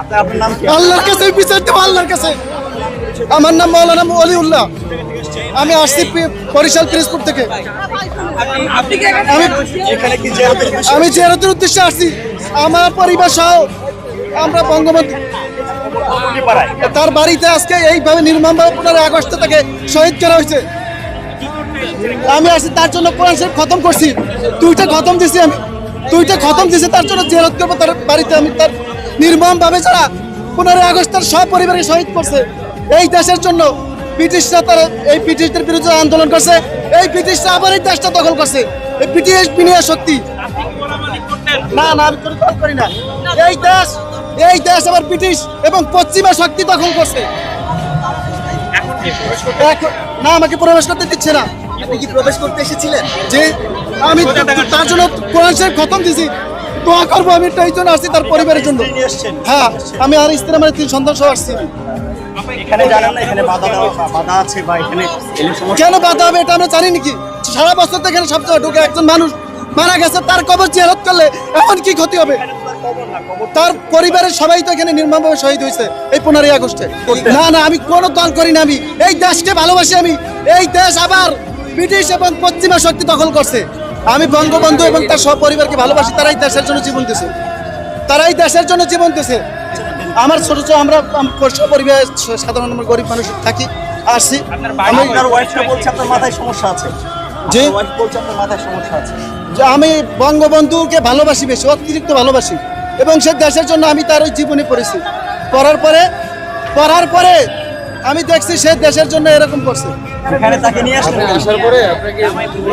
আপনার নাম কি? আল্লাহর কাছে বিচার দেবো, আল্লাহর কাছে। আমার নাম মাওলানা অলিউল্লাহ। আমি আসছি বরিশাল পিরোজপুর থেকে। এখানে কি জিয়ারতের উদ্দেশ্যে? আমি জিয়ারতের উদ্দেশ্যে আসছি। আমার পরিবার সহ আমরা বঙ্গবন্ধু পাড়ায় তার বাড়িতে আজকে এইভাবে নির্মমভাবে 15 আগস্টে তাকে শহীদ করা হয়েছে। আমি আসছি তার জন্য কোরআন শরীফ খতম করছি, 2টা খতম দিছি। আমি 2টা খতম দিছি তার জন্য জিয়ারত করবো তার বাড়িতে। আমি তার নির্মমভাবে যারা 15 আগস্ট তার সব পরিবারকে শহীদ করছে এই দেশের জন্য, ব্রিটিশরা তার এই ব্রিটিশদের বিরুদ্ধে আন্দোলন করছে, এই ব্রিটিশরা আবার এই দেশটা দখল করছে। এই ব্রিটিশ বিনিয়া শক্তি না না আমি কোনো দল করি না। এই দেশ আবার ব্রিটিশ এবং পশ্চিমা শক্তি দখল করছে। না আমাকে প্রবেশ করতে দিচ্ছে না। আপনি কি প্রবেশ করতে এসেছিলেন? যে আমি তার জন্য কোরআন শরীফ খতম দিছি, দোয়া করবো। আমি এই জন্য আসছি তার পরিবারের জন্য। নিয়ে এসেছেন? হ্যাঁ আমি আর স্ত্রী আমার 3 সন্তান সহ আসছি। এখানে জানেন না এখানে বাধা আছে বা এখানে এলের সমস্যা? কেন বাধা হবে এটা আমরা জানি নাকি? সারা বছর তো এখানে সব জায়গায় ঢুকে একজন মানুষ মারা গেছে, তার কবর জিয়ারত করলে এখন কি ক্ষতি হবে? তার পরিবারের সবাই তো এখানে নির্মমভাবে শহীদ হয়েছে এই 15 আগস্টে। না না আমি কোনো দল করি না। আমি এই দেশকে ভালোবাসি। আমি এই দেশ আবার ব্রিটিশ এবং পশ্চিমা শক্তি দখল করছে। আমি বঙ্গবন্ধু এবং তার সব পরিবারকে ভালোবাসি। তারাই দেশের জন্য জীবন দিয়েছে, তারাই দেশের জন্য জীবন দিয়েছে। আমার ছোট ছোট আমরা পরিবার সাধারণ আমরা গরিব মানুষ থাকি আসছি। আপনার ওয়াইফটা বলছে আপনার মাথায় সমস্যা আছে। জি। আপনার ওয়াইফ বলছে আপনার মাথায় সমস্যা আছে। যে আমি বঙ্গবন্ধুকে ভালোবাসি, বেশি অতিরিক্ত ভালোবাসি এবং সে দেশের জন্য আমি তার ওই জীবনী পড়েছি। পড়ার পরে আমি দেখছি সে দেশের জন্য এরকম করছে। এখানে তাকে নিয়ে আসলেন?